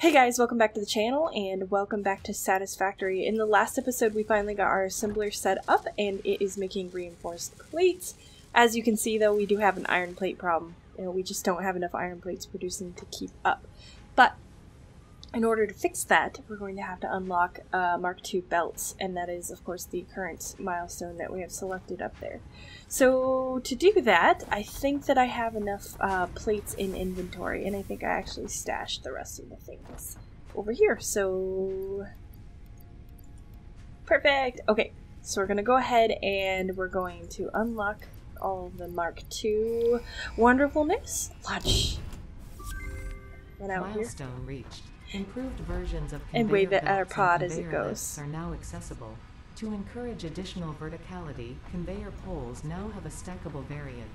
Hey guys, welcome back to the channel and welcome back to Satisfactory. In the last episode we finally got our assembler set up and it is making reinforced plates. As you can see though, we do have an iron plate problem. We just don't have enough iron plates producing to keep up. But in order to fix that, we're going to have to unlock Mark II belts, and that is of course the current milestone that we have selected up there. So to do that, I think that I have enough plates in inventory, and I think I actually stashed the rest of the things over here. So perfect! Okay, so we're going to go ahead and we're going to unlock all of the Mark II wonderfulness. Launch! Run out Milestone here. reached. Improved versions of And wave it at our belts pod and as it conveyor goes. lifts are now accessible. To encourage additional verticality, conveyor poles now have a stackable variant.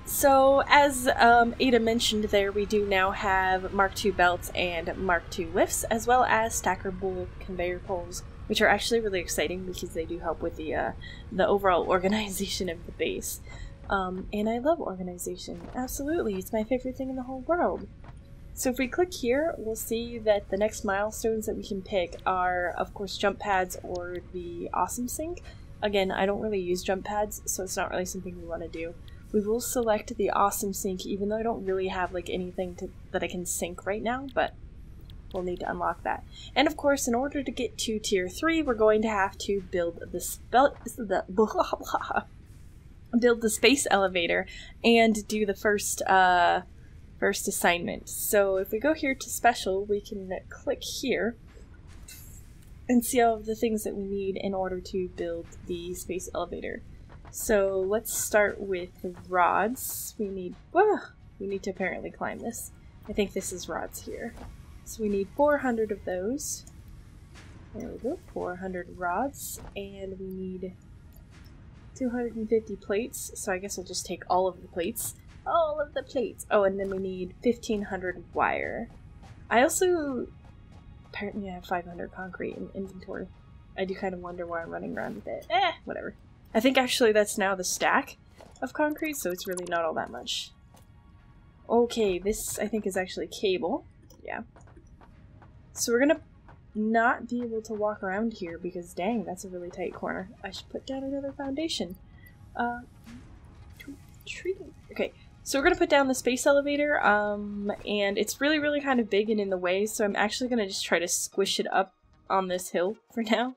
So, as Ada mentioned there, we do now have Mark II belts and Mark II lifts, as well as stackable conveyor poles, which are actually really exciting because they do help with the overall organization of the base. And I love organization. Absolutely, it's my favorite thing in the whole world. So if we click here, we'll see that the next milestones that we can pick are, of course, jump pads or the awesome sink. Again, I don't really use jump pads, so it's not really something we want to do. We will select the awesome sink, even though I don't really have like anything that I can sink right now, but we'll need to unlock that. And of course, in order to get to tier 3, we're going to have to build build the space elevator and do the first assignment. So if we go here to special, we can click here and see all of the things that we need in order to build the space elevator. So let's start with the rods. We need to apparently climb this. I think this is rods here. So we need 400 of those. There we go, 400 rods, and we need 250 plates, so I guess we'll just take all of the plates. All of the plates! Oh, and then we need 1500 wire. I also apparently have 500 concrete in inventory. I do kind of wonder why I'm running around with it. Whatever. I think actually that's now the stack of concrete, so it's really not all that much. Okay, this I think is actually cable. Yeah. So we're gonna not be able to walk around here because dang, that's a really tight corner. I should put down another foundation. Okay, so we're gonna put down the space elevator, and it's really kind of big and in the way, so I'm actually gonna just try to squish it up on this hill for now,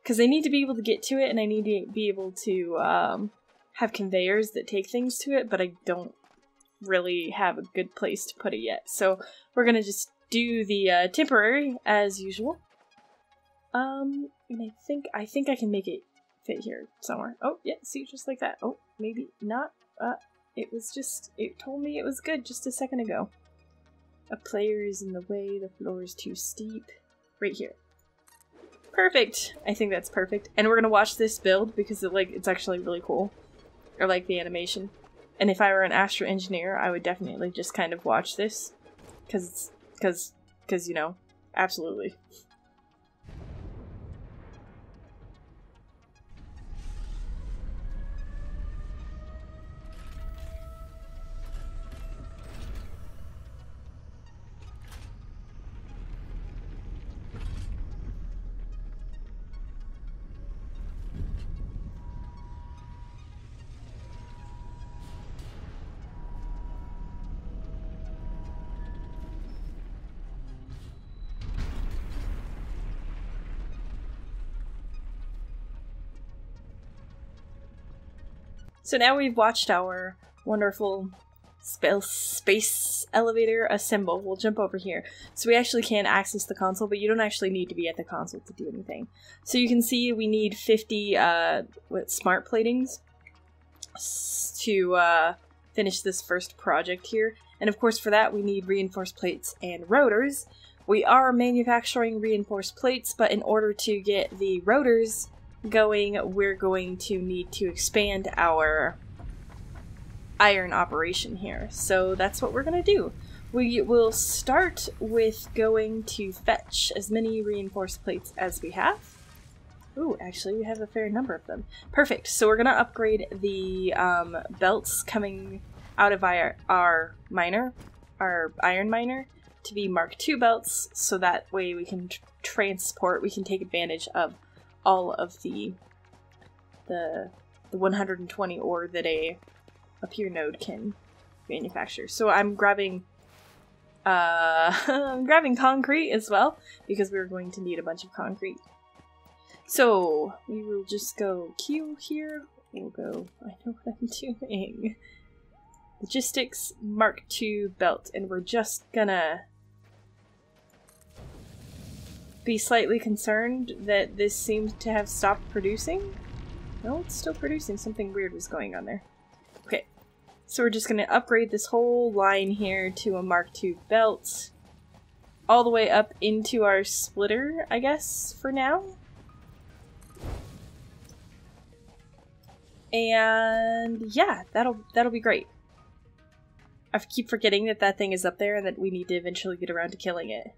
because I need to be able to get to it, and I need to be able to have conveyors that take things to it, but I don't really have a good place to put it yet, so we're gonna just do the temporary as usual. And I think I can make it fit here somewhere. Oh, yeah, see, just like that. Oh, maybe not. It told me it was good just a second ago. A player is in the way, the floor is too steep. Right here. Perfect! I think that's perfect. And we're gonna watch this build because it's actually really cool. I like the animation. And if I were an astro engineer, I would definitely just kind of watch this. Because, you know, absolutely. So now we've watched our wonderful space elevator assemble. We'll jump over here. So we actually can access the console, but you don't actually need to be at the console to do anything. So you can see we need 50 smart platings to finish this first project here. And of course for that we need reinforced plates and rotors. We are manufacturing reinforced plates, but in order to get the rotors going, we're going to need to expand our iron operation here. So that's what we're gonna do. We will start with going to fetch as many reinforced plates as we have. Ooh, actually we have a fair number of them. Perfect. So we're gonna upgrade the belts coming out of our miner, our iron miner, to be Mark II belts, so that way we can transport, we can take advantage of all of the 120 ore that a pure node can manufacture. So I'm grabbing I'm grabbing concrete as well, because we're going to need a bunch of concrete. So we will just go Q here. We'll go, I know what I'm doing. Logistics Mark II belt, and we're just gonna be slightly concerned that this seems to have stopped producing. No, it's still producing. Something weird was going on there. Okay, so we're just gonna upgrade this whole line here to a Mark II belt, all the way up into our splitter, I guess, for now. And yeah, that'll be great. I keep forgetting that that thing is up there and that we need to eventually get around to killing it.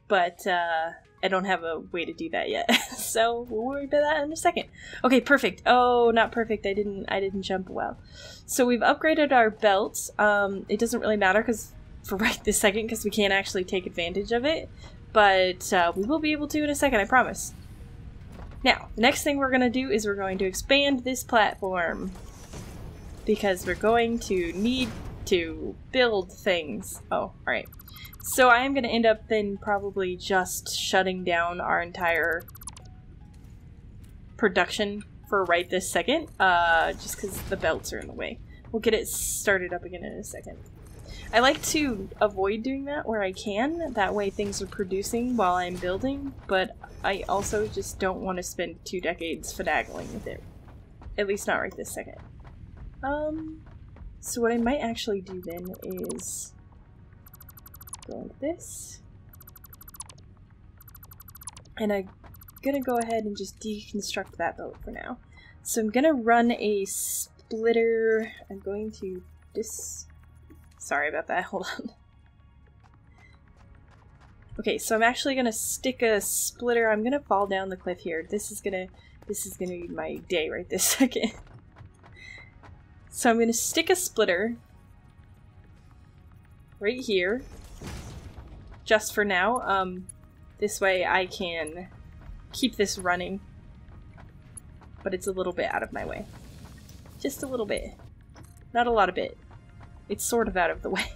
But I don't have a way to do that yet, so we'll worry about that in a second. Okay, perfect. Oh, not perfect. I didn't jump well. So we've upgraded our belt. It doesn't really matter for right this second because we can't actually take advantage of it, but we will be able to in a second. I promise. Now, the next thing we're going to do is we're going to expand this platform, because we're going to need to build things. Oh, alright. So I am going to end up then probably just shutting down our entire production for right this second, just because the belts are in the way. We'll get it started up again in a second. I like to avoid doing that where I can, that way things are producing while I'm building, but I also just don't want to spend 2 decades finagling with it. At least not right this second. So what I might actually do then is go like this. And I'm gonna go ahead and just deconstruct that belt for now. So I'm gonna run a splitter. I'm going to sorry about that, hold on. Okay, so I'm actually gonna stick a splitter. I'm gonna fall down the cliff here. This is gonna be my day right this second. So I'm gonna stick a splitter right here, just for now. This way I can keep this running, but it's a little bit out of my way. Just a little bit. Not a lot of bit. It's sort of out of the way.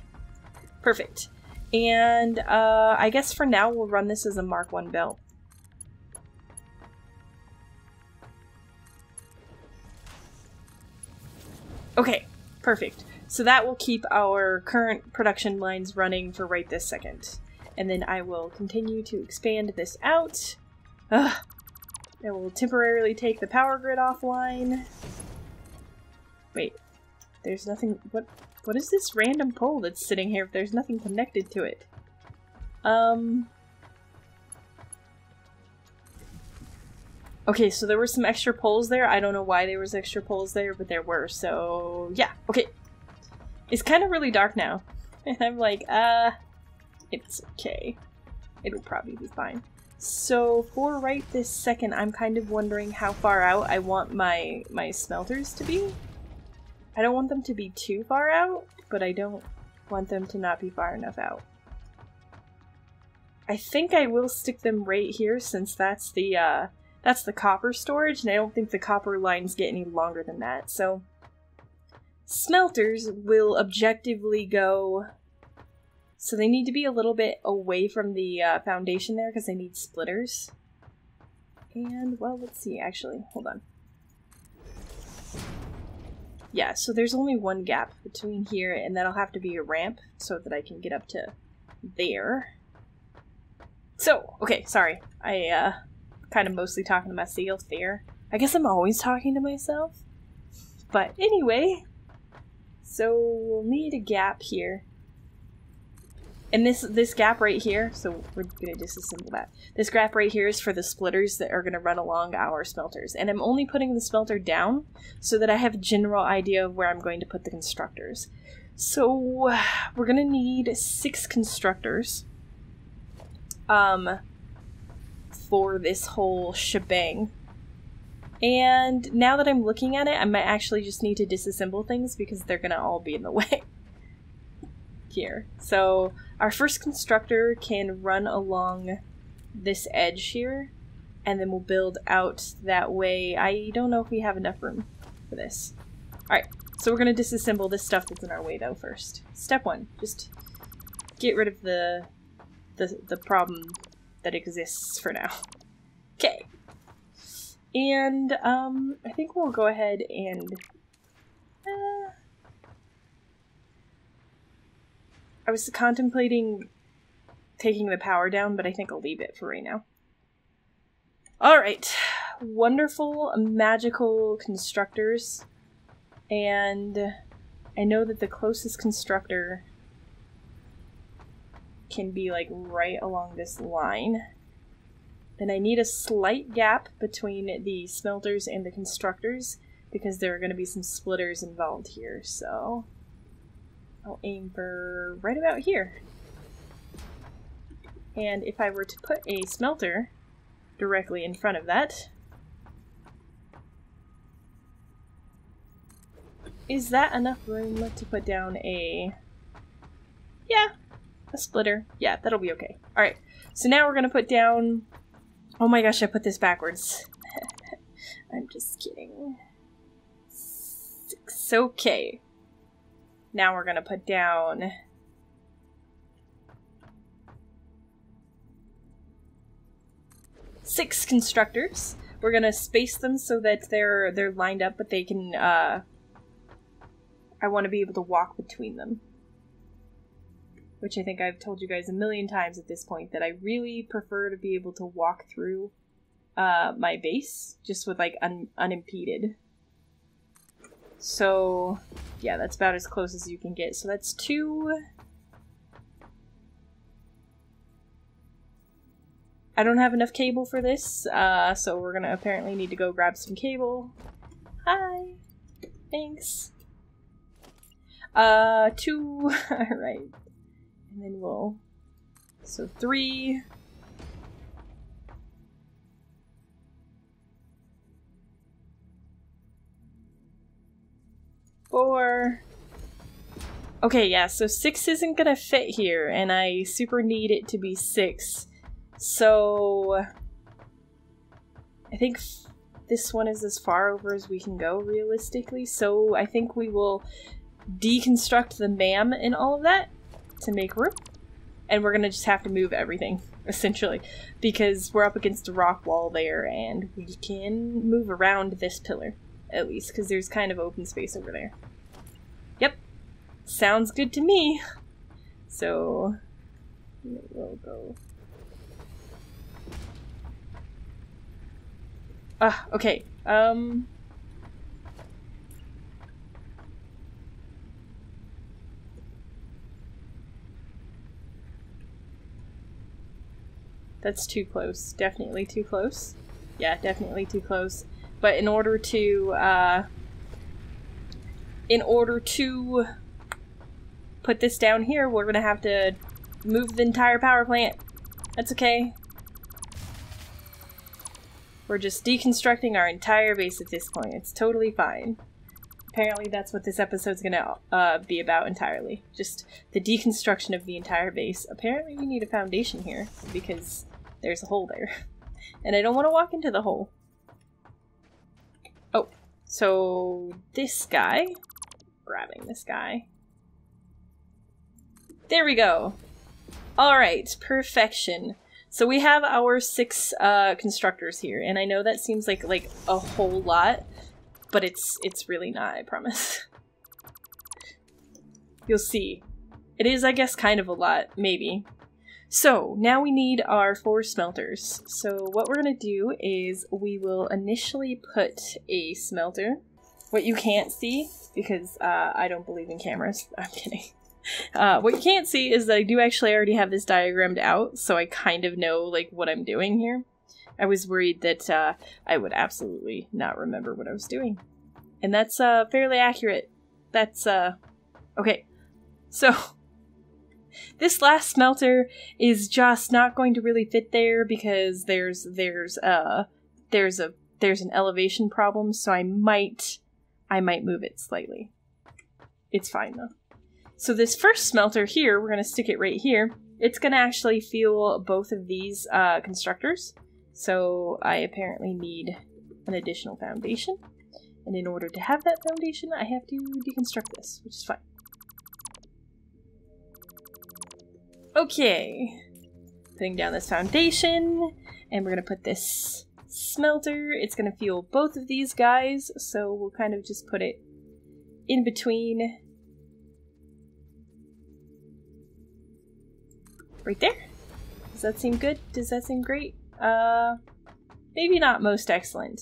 Perfect. And I guess for now we'll run this as a Mark I belt. Okay, perfect. So that will keep our current production lines running for right this second. And then I will continue to expand this out. I will temporarily take the power grid offline. Wait, there's nothing. What is this random pole that's sitting here if there's nothing connected to it? Okay, so there were some extra poles there. I don't know why there was extra poles there, but there were, so yeah, okay. It's kind of really dark now. And I'm like, it's okay. It'll probably be fine. So for right this second, I'm kind of wondering how far out I want my smelters to be. I don't want them to be too far out, but I don't want them to not be far enough out. I think I will stick them right here since that's the copper storage, and I don't think the copper lines get any longer than that, so smelters will objectively go, so they need to be a little bit away from the foundation there because they need splitters. And, well, let's see, actually, hold on. Yeah, so there's only one gap between here, and that'll have to be a ramp so that I can get up to there. So, okay, sorry. I, kind of mostly talking to myself there. I guess I'm always talking to myself. But anyway, so we'll need a gap here. And this gap right here, so we're gonna disassemble that. This gap right here is for the splitters that are gonna run along our smelters. And I'm only putting the smelter down so that I have a general idea of where I'm going to put the constructors. So we're gonna need 6 constructors for this whole shebang. And now that I'm looking at it, I might actually just need to disassemble things because they're gonna all be in the way. Here. So our first constructor can run along this edge here, and then we'll build out that way. I don't know if we have enough room for this. Alright, so we're gonna disassemble this stuff that's in our way though first. Step 1, just get rid of the problem that exists for now. Okay. And I think we'll go ahead and I was contemplating taking the power down, but I think I'll leave it for right now. Alright. Wonderful, magical constructors. And I know that the closest constructor can be like right along this line. And I need a slight gap between the smelters and the constructors because there are going to be some splitters involved here, so I'll aim for right about here. And if I were to put a smelter directly in front of that, is that enough room to put down a... Yeah, a splitter. Yeah, that'll be okay. Alright, so now we're going to put down... Oh my gosh, I put this backwards. I'm just kidding. 6. Okay. Now we're gonna put down... 6 constructors. We're gonna space them so that they're lined up, but they can, I want to be able to walk between them. Which I think I've told you guys a million times at this point, that I really prefer to be able to walk through my base, just with like unimpeded. So yeah, that's about as close as you can get. So that's 2. I don't have enough cable for this, so we're gonna apparently need to go grab some cable. Hi! Thanks! 2, alright. And then we'll... So 3... 4... Okay, yeah, so 6 isn't gonna fit here, and I super need it to be 6. So... I think this one is as far over as we can go, realistically, so I think we will deconstruct the MAM and all of that to make room. And we're gonna just have to move everything, essentially, because we're up against a rock wall there, and we can move around this pillar, at least, because there's kind of open space over there. Yep. Sounds good to me. So, we'll go... Okay, that's too close. Definitely too close. Yeah, definitely too close. But in order to put this down here, we're gonna have to move the entire power plant. That's okay. We're just deconstructing our entire base at this point. It's totally fine. Apparently that's what this episode's gonna be about entirely. Just the deconstruction of the entire base. Apparently we need a foundation here, because there's a hole there. And I don't want to walk into the hole. Oh, so this guy... Grabbing this guy. There we go! Alright, perfection. So we have our 6 constructors here, and I know that seems like a whole lot, but it's really not, I promise. You'll see. It is, I guess, kind of a lot, maybe. So, now we need our 4 smelters. So what we're gonna do is we will initially put a smelter. What you can't see, because I don't believe in cameras, I'm kidding. What you can't see is that I do actually already have this diagrammed out, so I kind of know, like, what I'm doing here. I was worried that I would absolutely not remember what I was doing. And that's fairly accurate. That's, okay. So, this last smelter is just not going to really fit there because there's a there's an elevation problem, so I might move it slightly. It's fine though. So this first smelter here, we're going to stick it right here. It's going to actually fuel both of these constructors. So I apparently need an additional foundation. And in order to have that foundation, I have to deconstruct this, which is fine. Okay. Putting down this foundation, and we're going to put this smelter. It's going to fuel both of these guys, so we'll kind of just put it in between. Right there. Does that seem good? Does that seem great? Maybe not most excellent.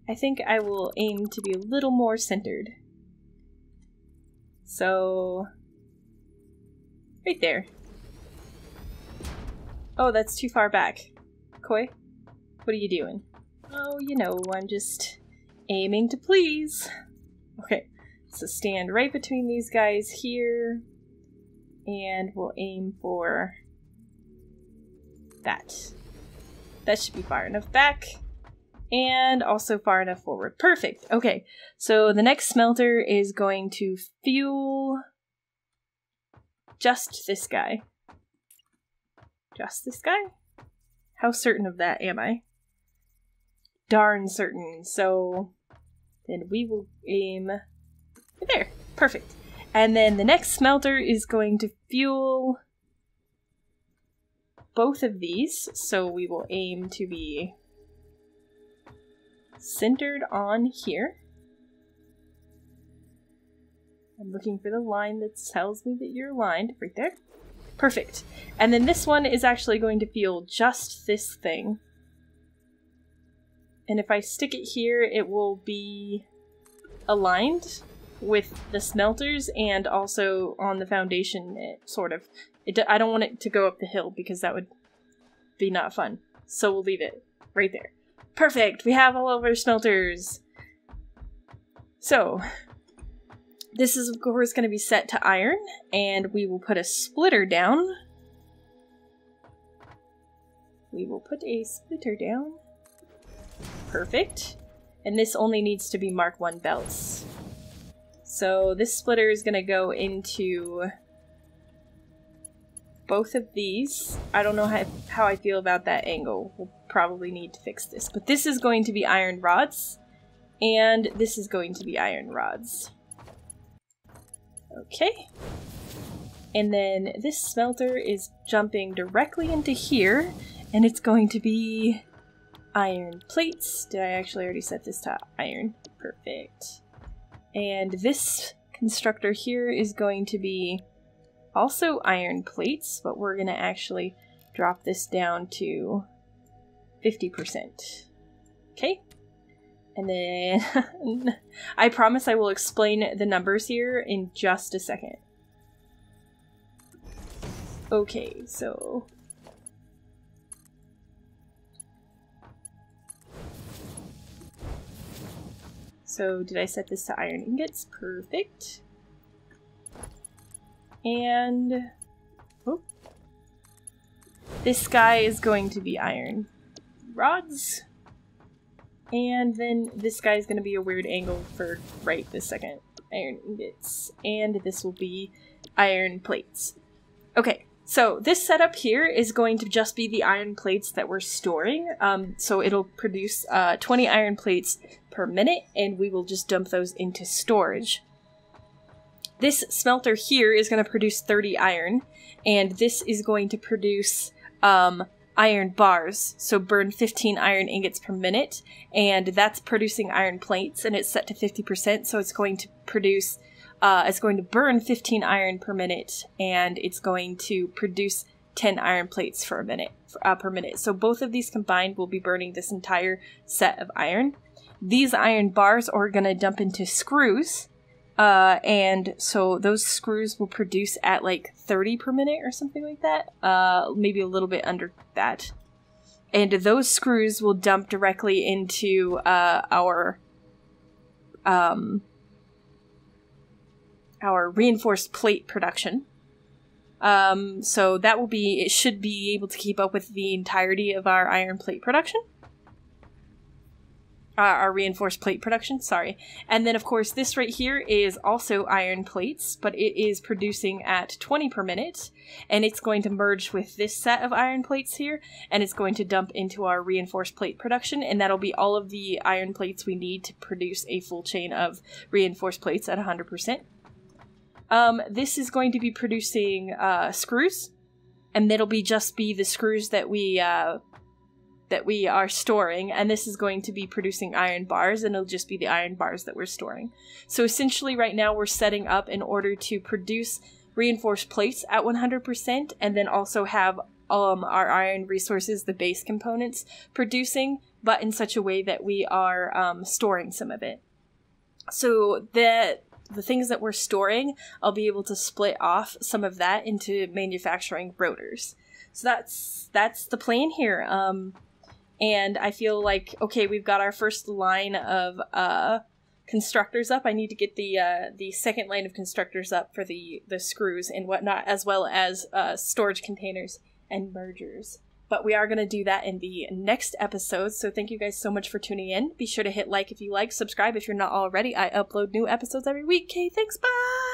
I think I will aim to be a little more centered. So, right there. Oh, that's too far back. Koi, what are you doing? Oh, you know, I'm just aiming to please. Okay, so stand right between these guys here, and we'll aim for that. That should be far enough back, and also far enough forward. Perfect. Okay, so the next smelter is going to fuel just this guy. Just this guy? How certain of that am I? Darn certain. So then we will aim right there. Perfect. And then the next smelter is going to fuel both of these. So we will aim to be centered on here. I'm looking for the line that tells me that you're aligned. Right there. Perfect. And then this one is actually going to fuel just this thing. And if I stick it here, it will be aligned with the smelters and also on the foundation, sort of. I don't want it to go up the hill because that would be not fun. So we'll leave it right there. Perfect! We have all of our smelters! So, this is of course going to be set to iron, and we will put a splitter down. We will put a splitter down. Perfect. And this only needs to be Mark 1 belts. So this splitter is going to go into both of these. I don't know how I feel about that angle. We'll probably need to fix this. But this is going to be iron rods, and this is going to be iron rods. Okay. And then this smelter is jumping directly into here, and it's going to be iron plates. Did I actually already set this to iron? Perfect. And this constructor here is going to be also iron plates, but we're going to actually drop this down to 50%. Okay? And then I promise I will explain the numbers here in just a second. Okay, so did I set this to iron ingots? Perfect. And oh, this guy is going to be iron rods. And then this guy is going to be a weird angle for right this second. Iron ingots. And this will be iron plates. Okay, so this setup here is going to just be the iron plates that we're storing. So it'll produce 20 iron plates per minute, and we will just dump those into storage. This smelter here is going to produce 30 iron, and this is going to produce iron bars, so burn 15 iron ingots per minute, and that's producing iron plates, and it's set to 50%, so it's going to produce, it's going to burn 15 iron per minute, and it's going to produce 10 iron plates per minute. So both of these combined will be burning this entire set of iron. These iron bars are going to dump into screws, and so those screws will produce at like 30 per minute or something like that, maybe a little bit under that. And those screws will dump directly into our reinforced plate production. So that will it should be able to keep up with the entirety of our iron plate production. our reinforced plate production, sorry. And then, of course, this right here is also iron plates, but it is producing at 20 per minute, and it's going to merge with this set of iron plates here, and it's going to dump into our reinforced plate production, and that'll be all of the iron plates we need to produce a full chain of reinforced plates at 100%. This is going to be producing screws, and that'll just be the screws that we are storing, and this is going to be producing iron bars, and it'll just be the iron bars that we're storing. So essentially right now we're setting up in order to produce reinforced plates at 100%, and then also have our iron resources, the base components, producing, but in such a way that we are storing some of it. So the things that we're storing, I'll be able to split off some of that into manufacturing rotors. So that's the plan here. And I feel like, okay, we've got our first line of constructors up. I need to get the second line of constructors up for the screws and whatnot, as well as storage containers and mergers. But we are going to do that in the next episode, so thank you guys so much for tuning in. Be sure to hit like if you like, subscribe if you're not already. I upload new episodes every week. Okay, thanks, bye!